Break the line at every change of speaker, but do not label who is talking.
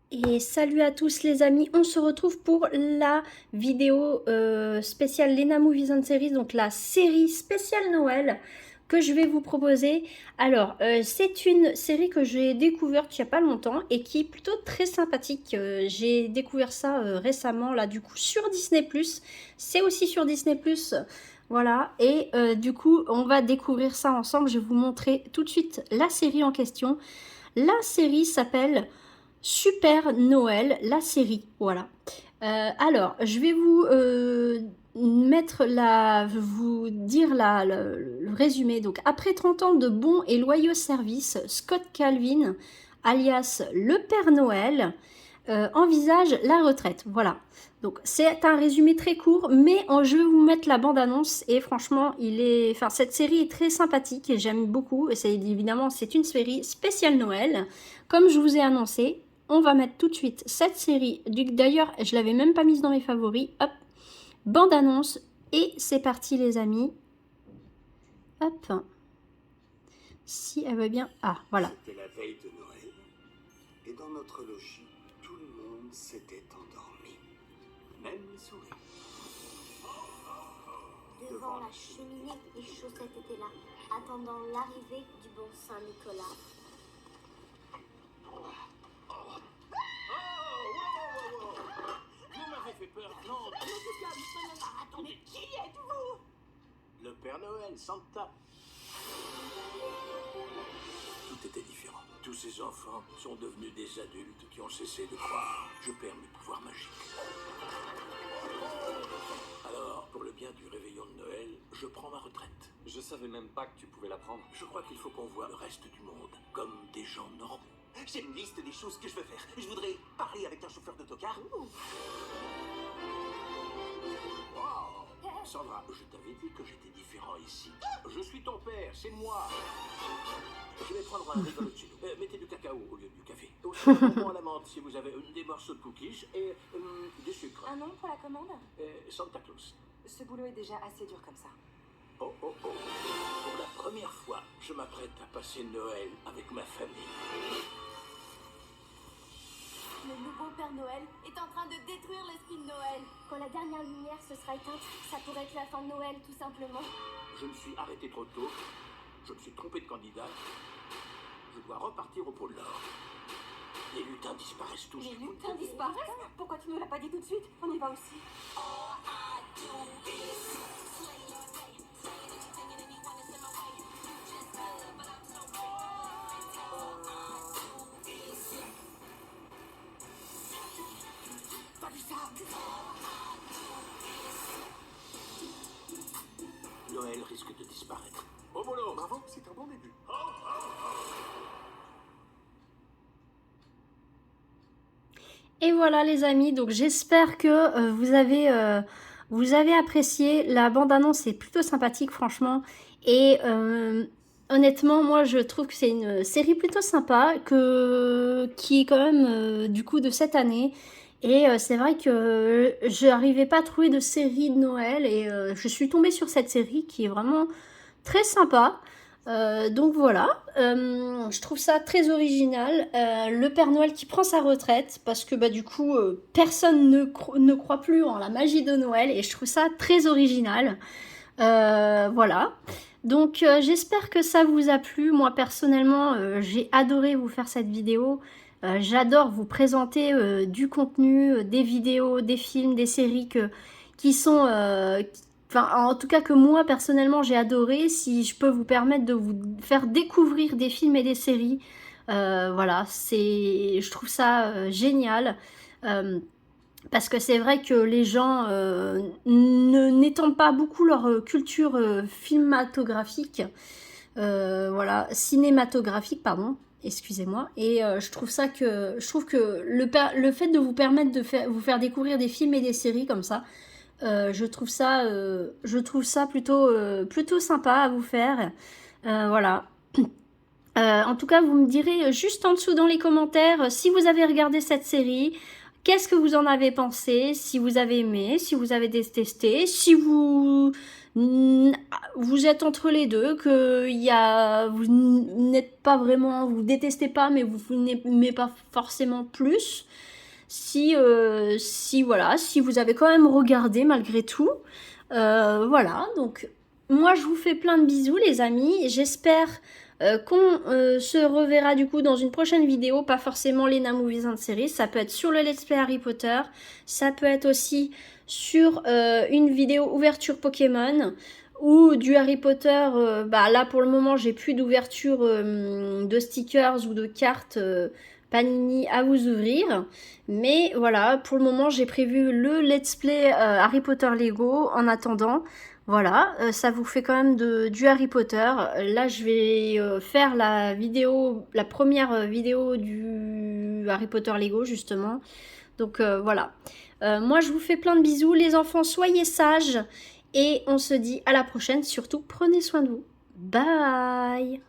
Et salut à tous les amis, on se retrouve pour la vidéo spéciale Lena Movies and Series, donc la série spéciale Noël que je vais vous proposer. Alors, c'est une série que j'ai découverte il n'y a pas longtemps et qui est plutôt très sympathique. J'ai découvert ça récemment, là du coup sur Disney+. C'est aussi sur Disney+, voilà. Et du coup, on va découvrir ça ensemble. Je vais vous montrer tout de suite la série en question. La série s'appelle Super Noël, la série, voilà. Alors, je vais vous vous dire le résumé. Donc, après 30 ans de bons et loyaux services, Scott Calvin, alias le Père Noël, envisage la retraite. Voilà. Donc, c'est un résumé très court, mais je vais vous mettre la bande-annonce et franchement, cette série est très sympathique et j'aime beaucoup. Et évidemment, c'est une série spéciale Noël, comme je vous ai annoncé. On va mettre tout de suite cette série. D'ailleurs, je l'avais même pas mise dans mes favoris. Hop, bande-annonce. Et c'est parti les amis. Hop. Si elle veut bien. Ah, voilà.
C'était la veille de Noël. Et dans notre logis, tout le monde s'était endormi. Même les souris.
Devant la cheminée, les chaussettes étaient là, attendant l'arrivée du bon Saint-Nicolas.
Vous m'avez fait peur, non? Attendez, qui êtes-vous? Le Père Noël, Santa. Tout était différent. Tous ces enfants sont devenus des adultes qui ont cessé de croire. Je perds mes pouvoirs magiques. Alors, pour le bien du réveillon de Noël, je prends ma retraite.
Je savais même pas que tu pouvais la prendre.
Je crois qu'il faut qu'on voit le reste du monde comme des gens normaux. J'ai une liste des choses que je veux faire. Je voudrais parler avec un chauffeur d'autocar. Wow. Sandra, je t'avais dit que j'étais différent ici. Je suis ton père, c'est moi. Je vais prendre un rigolo dessus. Mettez du cacao au lieu du café. Aussi un bonbon à la menthe si vous avez des morceaux de cookies et du sucre.
Un nom pour la commande?
Santa Claus.
Ce boulot est déjà assez dur comme ça.
Oh, oh, oh. Pour la première fois, je m'apprête à passer Noël avec ma famille.
Le nouveau Père Noël est en train de détruire l'esprit de Noël. Quand la dernière lumière se sera éteinte, ça pourrait être la fin de Noël, tout simplement.
Je me suis arrêté trop tôt. Je me suis trompé de candidat. Je dois repartir au pôle Nord. Les lutins disparaissent tous.
Les lutins disparaissent? Pourquoi tu ne l'as pas dit tout de suite? On y va aussi.
T'as vu ça? Noël risque de disparaître. Au boulot! Bravo, c'est un bon début.
Et voilà les amis, donc j'espère que vous avez apprécié. La bande-annonce est plutôt sympathique franchement. Et honnêtement, moi je trouve que c'est une série plutôt sympa, qui est quand même du coup de cette année. Et c'est vrai que je n'arrivais pas à trouver de série de Noël. Et je suis tombée sur cette série qui est vraiment très sympa. Donc voilà, je trouve ça très original. Le Père Noël qui prend sa retraite parce que bah, du coup personne ne croit plus en la magie de Noël et je trouve ça très original. Voilà, donc j'espère que ça vous a plu. Moi personnellement j'ai adoré vous faire cette vidéo. J'adore vous présenter du contenu, des vidéos, des films, des séries qui sont... Enfin, en tout cas que moi personnellement j'ai adoré. Si je peux vous permettre de vous faire découvrir des films et des séries, voilà, je trouve ça génial. Parce que c'est vrai que les gens n'étendent pas beaucoup leur culture cinématographique, cinématographique, pardon, excusez-moi. Et je trouve que le fait de vous permettre de vous faire découvrir des films et des séries comme ça, je trouve ça plutôt sympa à vous faire. Voilà. En tout cas, vous me direz juste en dessous dans les commentaires si vous avez regardé cette série, qu'est-ce que vous en avez pensé, si vous avez aimé, si vous avez détesté, si vous êtes entre les deux, vous n'êtes pas vraiment, vous détestez pas, mais vous n'aimez pas forcément plus. Si voilà, si vous avez quand même regardé malgré tout. Voilà, donc moi je vous fais plein de bisous les amis, j'espère qu'on se reverra du coup dans une prochaine vidéo, pas forcément Lena Movies and Series, ça peut être sur le Let's Play Harry Potter, ça peut être aussi sur une vidéo ouverture Pokémon, ou du Harry Potter, là pour le moment j'ai plus d'ouverture de stickers ou de cartes Panini à vous ouvrir, mais voilà, pour le moment j'ai prévu le Let's Play Harry Potter Lego en attendant. Voilà, ça vous fait quand même du Harry Potter. Là, je vais faire la première vidéo du Harry Potter Lego, justement. Donc, voilà. Moi, je vous fais plein de bisous. Les enfants, soyez sages. Et on se dit à la prochaine. Surtout, prenez soin de vous. Bye!